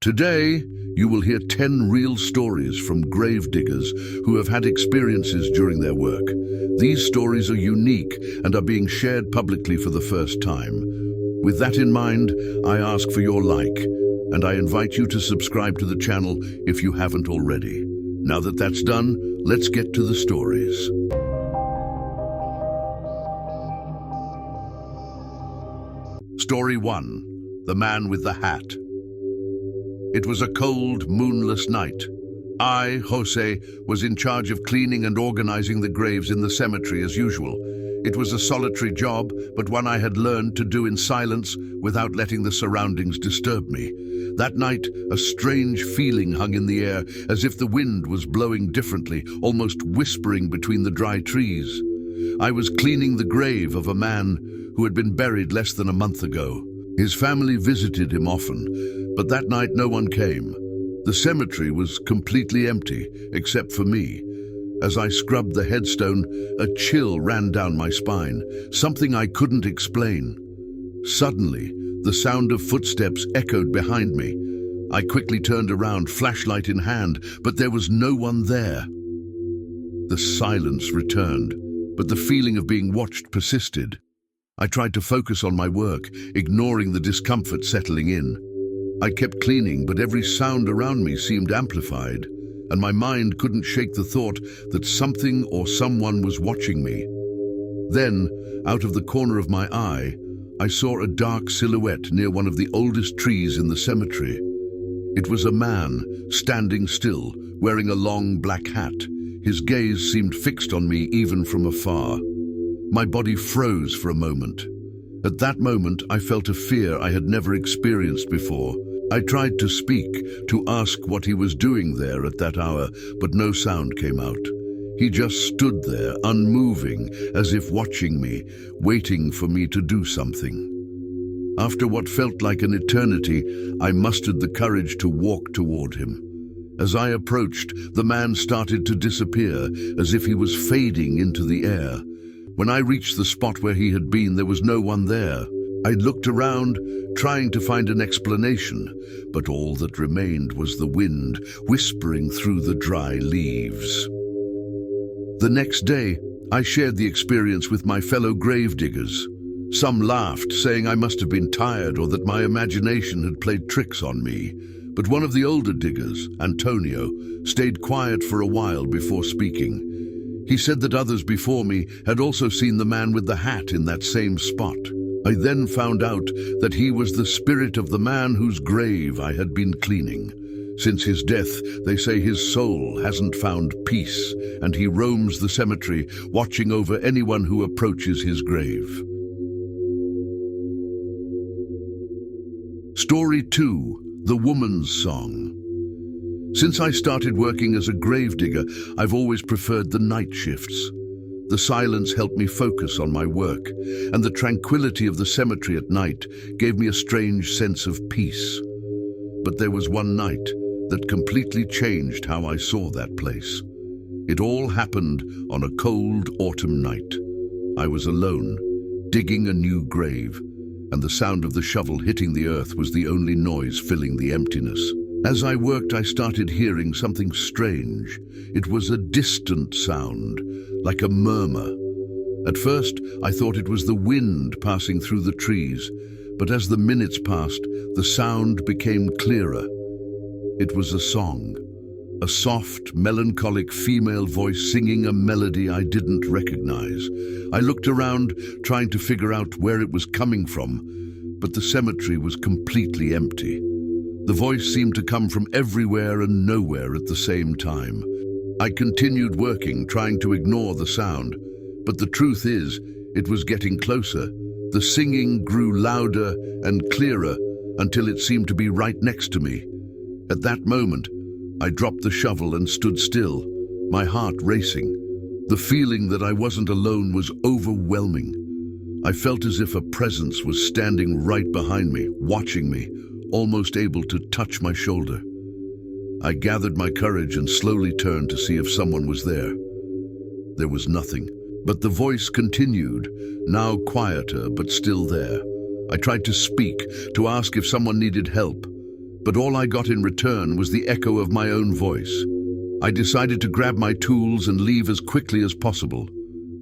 Today, you will hear 10 real stories from grave diggers who have had experiences during their work. These stories are unique and are being shared publicly for the first time. With that in mind, I ask for your like, and I invite you to subscribe to the channel if you haven't already. Now that that's done, let's get to the stories. Story 1. The Man with the Hat. It was a cold, moonless night. I, Jose, was in charge of cleaning and organizing the graves in the cemetery as usual. It was a solitary job, but one I had learned to do in silence without letting the surroundings disturb me. That night, a strange feeling hung in the air, as if the wind was blowing differently, almost whispering between the dry trees. I was cleaning the grave of a man who had been buried less than a month ago. His family visited him often, but that night no one came. The cemetery was completely empty, except for me. As I scrubbed the headstone, a chill ran down my spine, something I couldn't explain. Suddenly, the sound of footsteps echoed behind me. I quickly turned around, flashlight in hand, but there was no one there. The silence returned, but the feeling of being watched persisted. I tried to focus on my work, ignoring the discomfort settling in. I kept cleaning, but every sound around me seemed amplified, and my mind couldn't shake the thought that something or someone was watching me. Then, out of the corner of my eye, I saw a dark silhouette near one of the oldest trees in the cemetery. It was a man, standing still, wearing a long black hat. His gaze seemed fixed on me even from afar. My body froze for a moment. At that moment, I felt a fear I had never experienced before. I tried to speak, to ask what he was doing there at that hour, but no sound came out. He just stood there, unmoving, as if watching me, waiting for me to do something. After what felt like an eternity, I mustered the courage to walk toward him. As I approached, the man started to disappear, as if he was fading into the air. When I reached the spot where he had been, there was no one there. I looked around, trying to find an explanation, but all that remained was the wind whispering through the dry leaves. The next day, I shared the experience with my fellow gravediggers. Some laughed, saying I must have been tired or that my imagination had played tricks on me. But one of the older diggers, Antonio, stayed quiet for a while before speaking. He said that others before me had also seen the man with the hat in that same spot. I then found out that he was the spirit of the man whose grave I had been cleaning. Since his death, they say his soul hasn't found peace, and he roams the cemetery, watching over anyone who approaches his grave. Story 2. The Woman's Song. Since I started working as a gravedigger, I've always preferred the night shifts. The silence helped me focus on my work, and the tranquility of the cemetery at night gave me a strange sense of peace. But there was one night that completely changed how I saw that place. It all happened on a cold autumn night. I was alone, digging a new grave, and the sound of the shovel hitting the earth was the only noise filling the emptiness. As I worked, I started hearing something strange. It was a distant sound, like a murmur. At first, I thought it was the wind passing through the trees, but as the minutes passed, the sound became clearer. It was a song, a soft, melancholic female voice singing a melody I didn't recognize. I looked around, trying to figure out where it was coming from, but the cemetery was completely empty. The voice seemed to come from everywhere and nowhere at the same time. I continued working, trying to ignore the sound, but the truth is, it was getting closer. The singing grew louder and clearer until it seemed to be right next to me. At that moment, I dropped the shovel and stood still, my heart racing. The feeling that I wasn't alone was overwhelming. I felt as if a presence was standing right behind me, watching me, almost able to touch my shoulder. I gathered my courage and slowly turned to see if someone was there. There was nothing, but the voice continued, now quieter but still there. I tried to speak, to ask if someone needed help, but all I got in return was the echo of my own voice. I decided to grab my tools and leave as quickly as possible.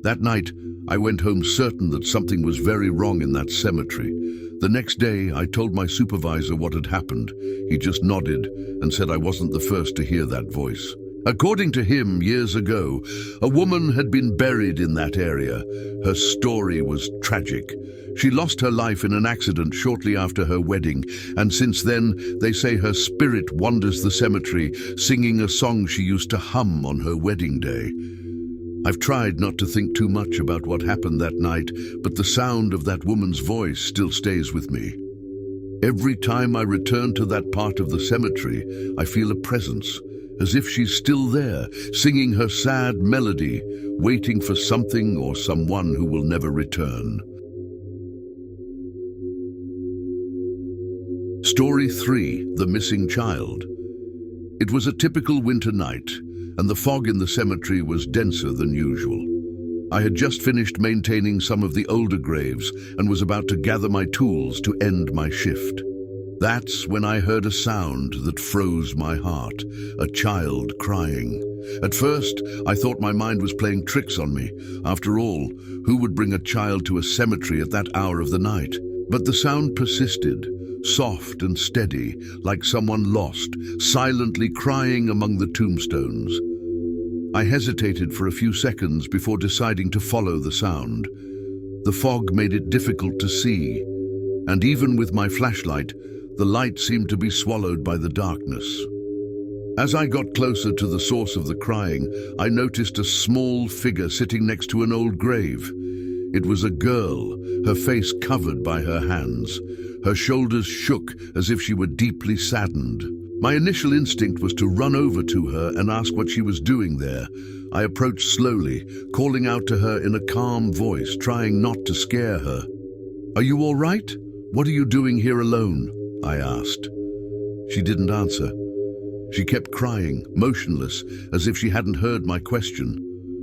That night, I went home certain that something was very wrong in that cemetery. The next day, I told my supervisor what had happened. He just nodded and said I wasn't the first to hear that voice. According to him, years ago, a woman had been buried in that area. Her story was tragic. She lost her life in an accident shortly after her wedding, and since then, they say her spirit wanders the cemetery, singing a song she used to hum on her wedding day. I've tried not to think too much about what happened that night, but the sound of that woman's voice still stays with me. Every time I return to that part of the cemetery, I feel a presence, as if she's still there, singing her sad melody, waiting for something or someone who will never return. Story 3: The Missing Child. It was a typical winter night, and the fog in the cemetery was denser than usual. I had just finished maintaining some of the older graves and was about to gather my tools to end my shift. That's when I heard a sound that froze my heart, a child crying. At first, I thought my mind was playing tricks on me. After all, who would bring a child to a cemetery at that hour of the night? But the sound persisted, soft and steady, like someone lost, silently crying among the tombstones. I hesitated for a few seconds before deciding to follow the sound. The fog made it difficult to see, and even with my flashlight, the light seemed to be swallowed by the darkness. As I got closer to the source of the crying, I noticed a small figure sitting next to an old grave. It was a girl, her face covered by her hands. Her shoulders shook as if she were deeply saddened. My initial instinct was to run over to her and ask what she was doing there. I approached slowly, calling out to her in a calm voice, trying not to scare her. "Are you all right? What are you doing here alone?" I asked. She didn't answer. She kept crying, motionless, as if she hadn't heard my question.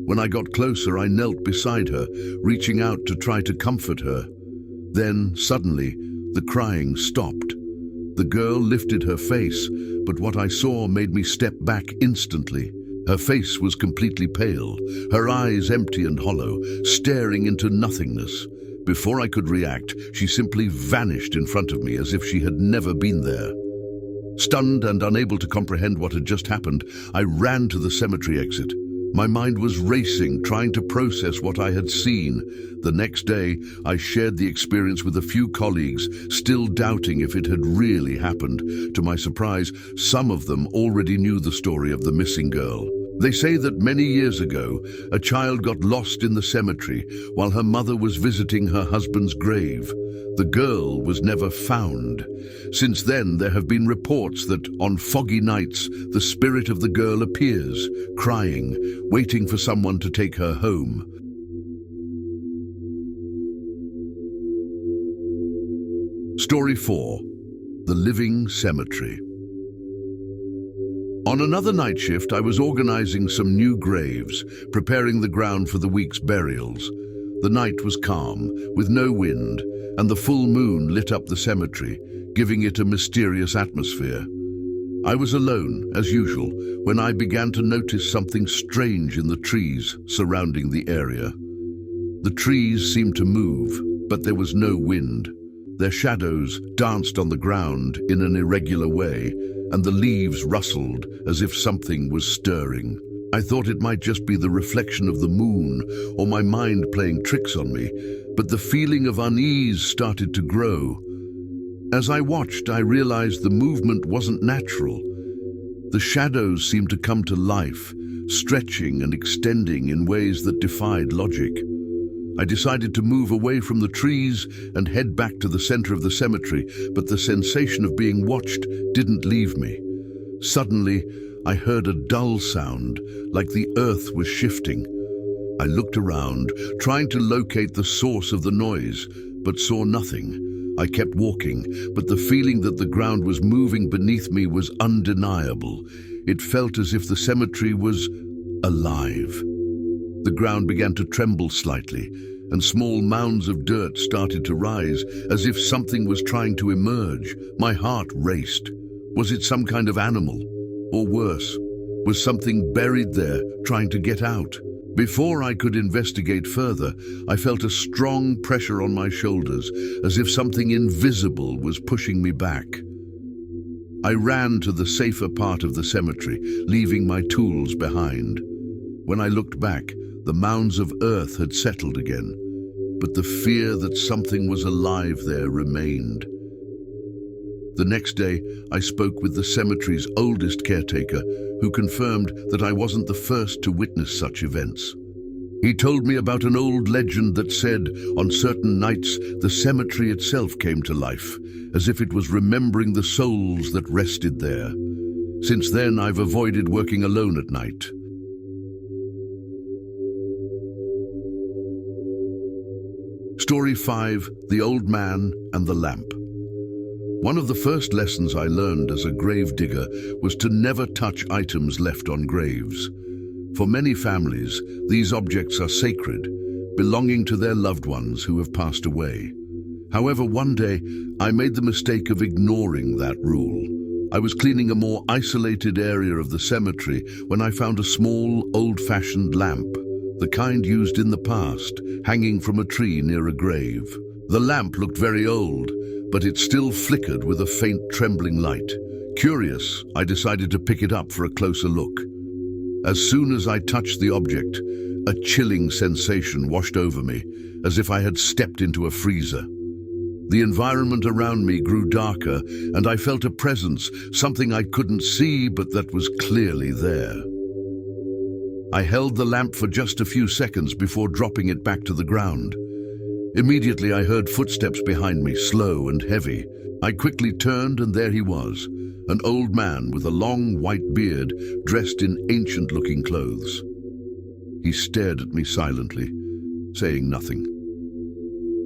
When I got closer, I knelt beside her, reaching out to try to comfort her. Then, suddenly, the crying stopped. The girl lifted her face, but what I saw made me step back instantly. Her face was completely pale, her eyes empty and hollow, staring into nothingness. Before I could react, she simply vanished in front of me as if she had never been there. Stunned and unable to comprehend what had just happened, I ran to the cemetery exit. My mind was racing, trying to process what I had seen. The next day, I shared the experience with a few colleagues, still doubting if it had really happened. To my surprise, some of them already knew the story of the missing girl. They say that many years ago, a child got lost in the cemetery while her mother was visiting her husband's grave. The girl was never found. Since then, there have been reports that on foggy nights, the spirit of the girl appears, crying, waiting for someone to take her home. Story 4: The Living Cemetery. On another night shift, I was organizing some new graves, preparing the ground for the week's burials. The night was calm, with no wind, and the full moon lit up the cemetery, giving it a mysterious atmosphere. I was alone, as usual, when I began to notice something strange in the trees surrounding the area. The trees seemed to move, but there was no wind. Their shadows danced on the ground in an irregular way, and the leaves rustled as if something was stirring. I thought it might just be the reflection of the moon or my mind playing tricks on me, but the feeling of unease started to grow. As I watched, I realized the movement wasn't natural. The shadows seemed to come to life, stretching and extending in ways that defied logic. I decided to move away from the trees and head back to the center of the cemetery, but the sensation of being watched didn't leave me. Suddenly, I heard a dull sound, like the earth was shifting. I looked around, trying to locate the source of the noise, but saw nothing. I kept walking, but the feeling that the ground was moving beneath me was undeniable. It felt as if the cemetery was alive. The ground began to tremble slightly, and small mounds of dirt started to rise, as if something was trying to emerge. My heart raced. Was it some kind of animal? Or worse, was something buried there trying to get out? Before I could investigate further, I felt a strong pressure on my shoulders, as if something invisible was pushing me back. I ran to the safer part of the cemetery, leaving my tools behind. When I looked back, the mounds of earth had settled again, but the fear that something was alive there remained. The next day, I spoke with the cemetery's oldest caretaker, who confirmed that I wasn't the first to witness such events. He told me about an old legend that said, on certain nights, the cemetery itself came to life, as if it was remembering the souls that rested there. Since then, I've avoided working alone at night. Story 5: The Old Man and the Lamp. One of the first lessons I learned as a grave digger was to never touch items left on graves. For many families, these objects are sacred, belonging to their loved ones who have passed away. However, one day, I made the mistake of ignoring that rule. I was cleaning a more isolated area of the cemetery when I found a small, old-fashioned lamp, the kind used in the past, hanging from a tree near a grave. The lamp looked very old, but it still flickered with a faint trembling light. Curious, I decided to pick it up for a closer look. As soon as I touched the object, a chilling sensation washed over me, as if I had stepped into a freezer. The environment around me grew darker, and I felt a presence, something I couldn't see but that was clearly there. I held the lamp for just a few seconds before dropping it back to the ground. Immediately I heard footsteps behind me, slow and heavy. I quickly turned, and there he was, an old man with a long white beard, dressed in ancient-looking clothes. He stared at me silently, saying nothing.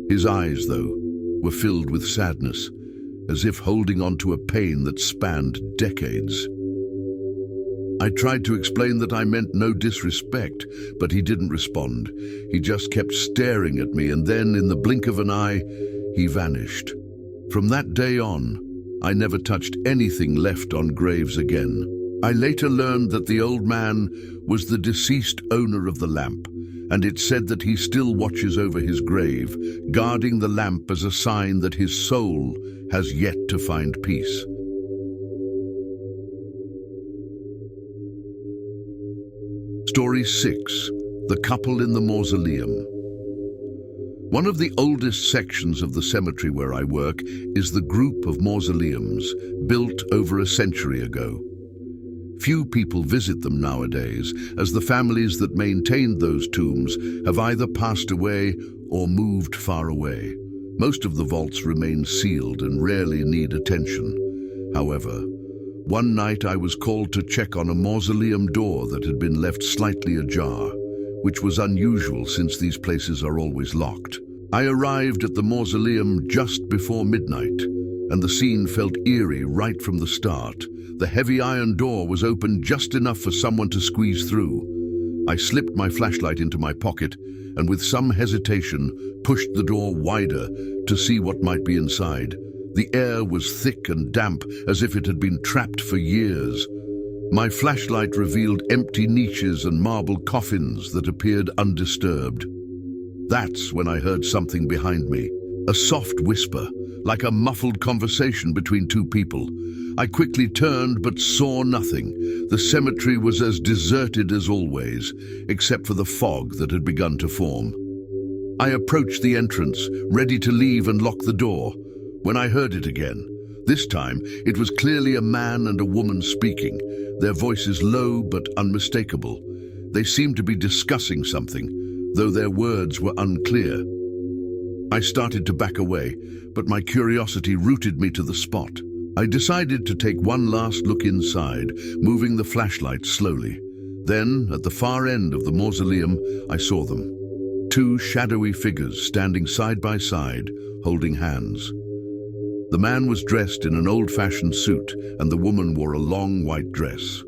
His eyes, though, were filled with sadness, as if holding on to a pain that spanned decades. I tried to explain that I meant no disrespect, but he didn't respond. He just kept staring at me, and then, in the blink of an eye, he vanished. From that day on, I never touched anything left on graves again. I later learned that the old man was the deceased owner of the lamp, and it said that he still watches over his grave, guarding the lamp as a sign that his soul has yet to find peace. Story 6: The Couple in the Mausoleum. One of the oldest sections of the cemetery where I work is the group of mausoleums built over a century ago. Few people visit them nowadays, as the families that maintained those tombs have either passed away or moved far away. Most of the vaults remain sealed and rarely need attention. However, one night I was called to check on a mausoleum door that had been left slightly ajar, which was unusual since these places are always locked. I arrived at the mausoleum just before midnight, and the scene felt eerie right from the start. The heavy iron door was open just enough for someone to squeeze through. I slipped my flashlight into my pocket and with some hesitation pushed the door wider to see what might be inside. The air was thick and damp, as if it had been trapped for years. My flashlight revealed empty niches and marble coffins that appeared undisturbed. That's when I heard something behind me, a soft whisper, like a muffled conversation between two people. I quickly turned but saw nothing. The cemetery was as deserted as always, except for the fog that had begun to form. I approached the entrance, ready to leave and lock the door, when I heard it again. This time, it was clearly a man and a woman speaking, their voices low but unmistakable. They seemed to be discussing something, though their words were unclear. I started to back away, but my curiosity rooted me to the spot. I decided to take one last look inside, moving the flashlight slowly. Then, at the far end of the mausoleum, I saw them. Two shadowy figures standing side by side, holding hands. The man was dressed in an old-fashioned suit, and the woman wore a long white dress.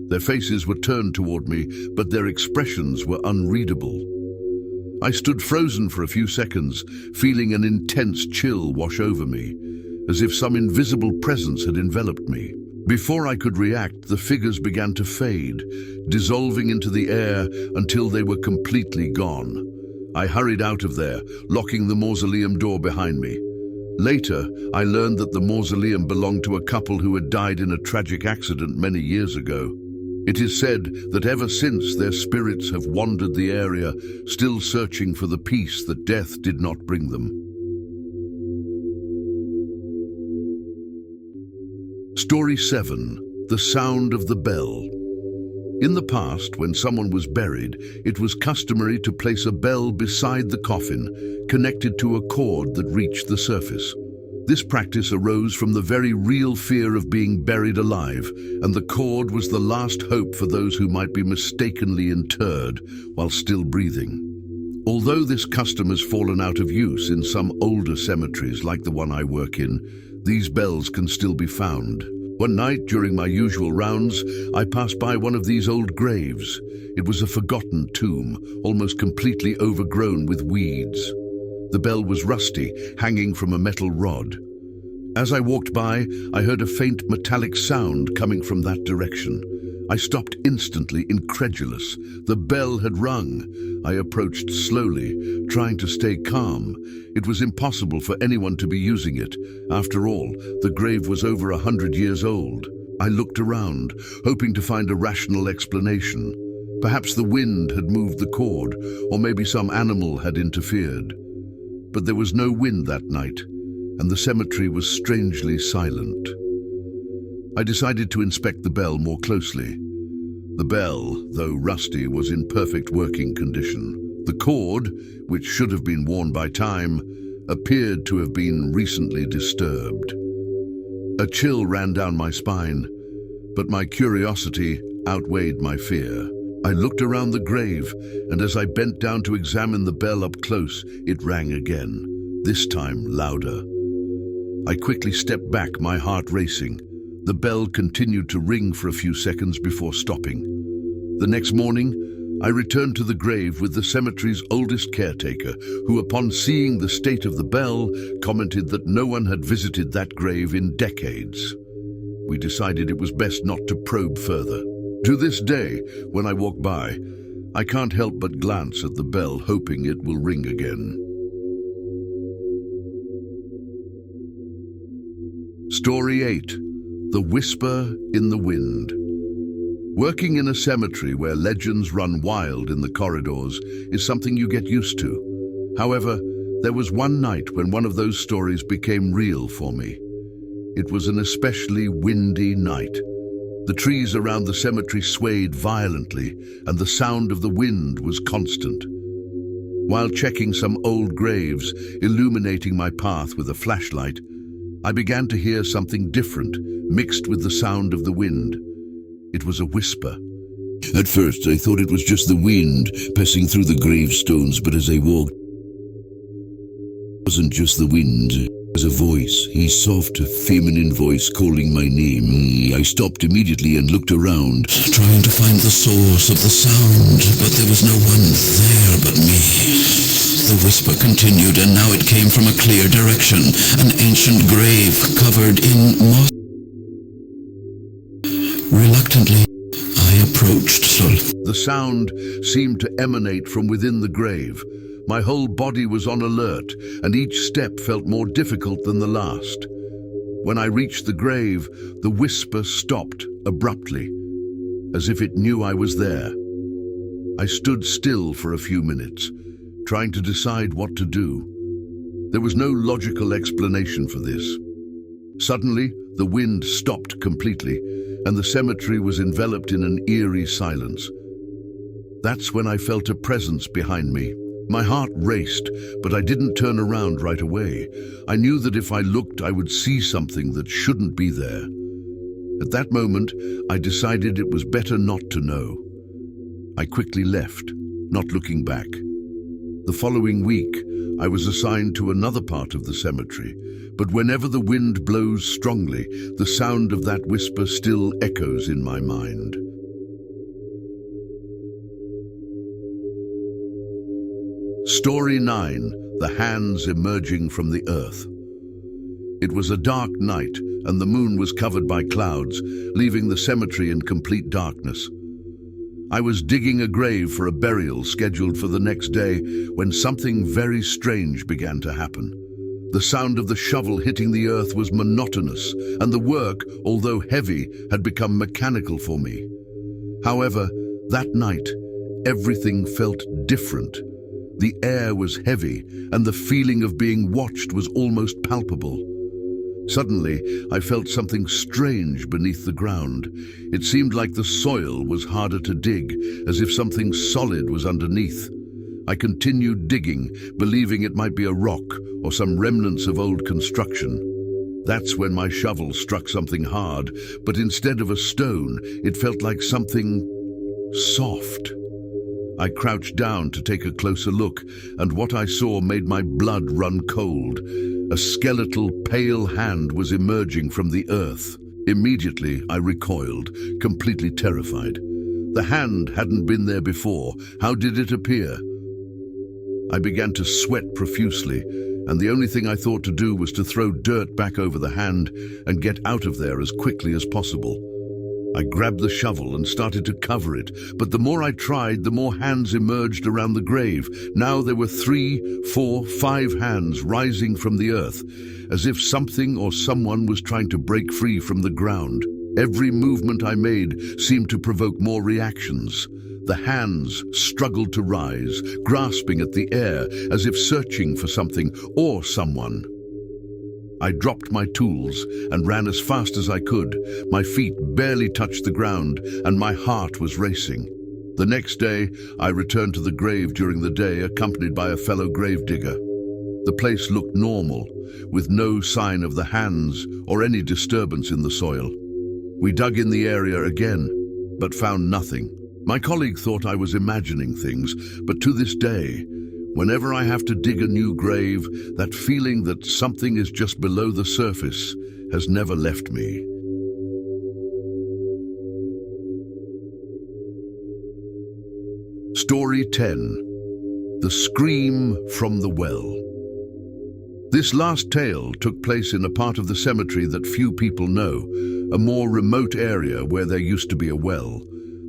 Their faces were turned toward me, but their expressions were unreadable. I stood frozen for a few seconds, feeling an intense chill wash over me, as if some invisible presence had enveloped me. Before I could react, the figures began to fade, dissolving into the air until they were completely gone. I hurried out of there, locking the mausoleum door behind me. Later, I learned that the mausoleum belonged to a couple who had died in a tragic accident many years ago. It is said that ever since their spirits have wandered the area, still searching for the peace that death did not bring them. Story 7. The Sound of the Bell. In the past, when someone was buried, it was customary to place a bell beside the coffin, connected to a cord that reached the surface. This practice arose from the very real fear of being buried alive, and the cord was the last hope for those who might be mistakenly interred while still breathing. Although this custom has fallen out of use in some older cemeteries like the one I work in, these bells can still be found. One night, during my usual rounds, I passed by one of these old graves. It was a forgotten tomb, almost completely overgrown with weeds. The bell was rusty, hanging from a metal rod. As I walked by, I heard a faint metallic sound coming from that direction. I stopped instantly, incredulous. The bell had rung. I approached slowly, trying to stay calm. It was impossible for anyone to be using it. After all, the grave was over 100 years old. I looked around, hoping to find a rational explanation. Perhaps the wind had moved the cord, or maybe some animal had interfered. But there was no wind that night, and the cemetery was strangely silent. I decided to inspect the bell more closely. The bell, though rusty, was in perfect working condition. The cord, which should have been worn by time, appeared to have been recently disturbed. A chill ran down my spine, but my curiosity outweighed my fear. I looked around the grave, and as I bent down to examine the bell up close, it rang again, this time louder. I quickly stepped back, my heart racing. The bell continued to ring for a few seconds before stopping. The next morning, I returned to the grave with the cemetery's oldest caretaker, who, upon seeing the state of the bell, commented that no one had visited that grave in decades. We decided it was best not to probe further. To this day, when I walk by, I can't help but glance at the bell, hoping it will ring again. Story 8. The Whisper in the Wind. Working in a cemetery where legends run wild in the corridors is something you get used to. However, there was one night when one of those stories became real for me. It was an especially windy night. The trees around the cemetery swayed violently, and the sound of the wind was constant. While checking some old graves, illuminating my path with a flashlight, I began to hear something different, mixed with the sound of the wind. It was a whisper. At first, I thought it was just the wind passing through the gravestones, but as I walked, it wasn't just the wind. It was a voice, a soft, feminine voice calling my name. I stopped immediately and looked around, trying to find the source of the sound, but there was no one there but me. The whisper continued, and now it came from a clear direction, an ancient grave covered in moss. Reluctantly, I approached slowly. The sound seemed to emanate from within the grave. My whole body was on alert, and each step felt more difficult than the last. When I reached the grave, the whisper stopped abruptly, as if it knew I was there. I stood still for a few minutes, trying to decide what to do. There was no logical explanation for this. Suddenly, the wind stopped completely, and the cemetery was enveloped in an eerie silence. That's when I felt a presence behind me. My heart raced, but I didn't turn around right away. I knew that if I looked, I would see something that shouldn't be there. At that moment, I decided it was better not to know. I quickly left, not looking back. The following week, I was assigned to another part of the cemetery, but whenever the wind blows strongly, the sound of that whisper still echoes in my mind. Story 9. The Hands Emerging from the Earth. It was a dark night, and the moon was covered by clouds, leaving the cemetery in complete darkness. I was digging a grave for a burial scheduled for the next day when something very strange began to happen. The sound of the shovel hitting the earth was monotonous, and the work, although heavy, had become mechanical for me. However, that night, everything felt different. The air was heavy, and the feeling of being watched was almost palpable. Suddenly, I felt something strange beneath the ground. It seemed like the soil was harder to dig, as if something solid was underneath. I continued digging, believing it might be a rock or some remnants of old construction. That's when my shovel struck something hard, but instead of a stone, it felt like something soft. I crouched down to take a closer look, and what I saw made my blood run cold. A skeletal, pale hand was emerging from the earth. Immediately, I recoiled, completely terrified. The hand hadn't been there before. How did it appear? I began to sweat profusely, and the only thing I thought to do was to throw dirt back over the hand and get out of there as quickly as possible. I grabbed the shovel and started to cover it, but the more I tried, the more hands emerged around the grave. Now there were 3, 4, 5 hands rising from the earth, as if something or someone was trying to break free from the ground. Every movement I made seemed to provoke more reactions. The hands struggled to rise, grasping at the air as if searching for something or someone. I dropped my tools and ran as fast as I could. My feet barely touched the ground, and my heart was racing. The next day, I returned to the grave during the day, accompanied by a fellow gravedigger. The place looked normal, with no sign of the hands or any disturbance in the soil. We dug in the area again, but found nothing. My colleague thought I was imagining things, but to this day, whenever I have to dig a new grave, that feeling that something is just below the surface has never left me. Story 10. The Scream from the Well. This last tale took place in a part of the cemetery that few people know, a more remote area where there used to be a well.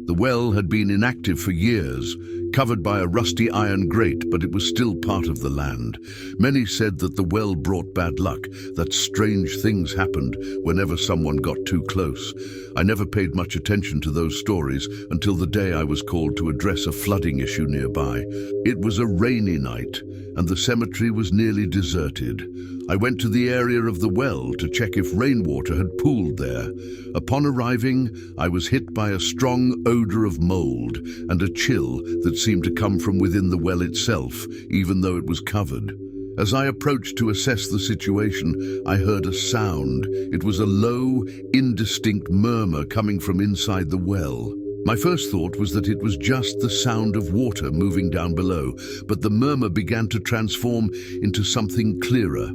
The well had been inactive for years, covered by a rusty iron grate, but it was still part of the land. Many said that the well brought bad luck, that strange things happened whenever someone got too close. I never paid much attention to those stories until the day I was called to address a flooding issue nearby. It was a rainy night, and the cemetery was nearly deserted. I went to the area of the well to check if rainwater had pooled there. Upon arriving, I was hit by a strong odor of mold and a chill that seemed to come from within the well itself, even though it was covered. As I approached to assess the situation, I heard a sound. It was a low, indistinct murmur coming from inside the well. My first thought was that it was just the sound of water moving down below, but the murmur began to transform into something clearer.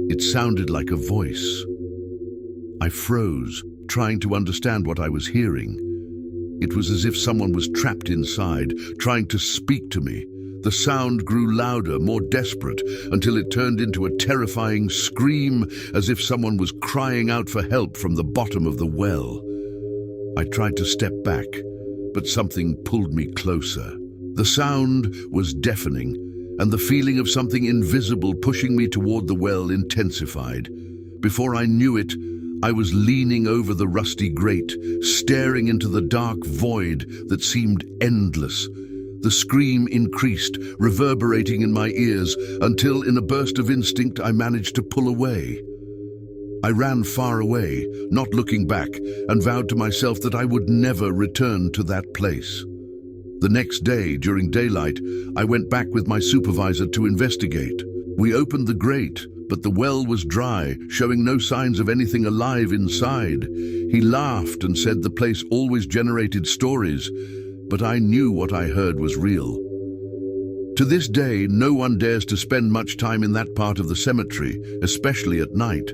It sounded like a voice. I froze, trying to understand what I was hearing. It was as if someone was trapped inside, trying to speak to me. The sound grew louder, more desperate, until it turned into a terrifying scream, as if someone was crying out for help from the bottom of the well. I tried to step back, but something pulled me closer. The sound was deafening, and the feeling of something invisible pushing me toward the well intensified. Before I knew it, I was leaning over the rusty grate, staring into the dark void that seemed endless. The scream increased, reverberating in my ears, until in a burst of instinct I managed to pull away. I ran far away, not looking back, and vowed to myself that I would never return to that place. The next day, during daylight, I went back with my supervisor to investigate. We opened the grate, but the well was dry, showing no signs of anything alive inside. He laughed and said the place always generated stories, but I knew what I heard was real. To this day, no one dares to spend much time in that part of the cemetery, especially at night.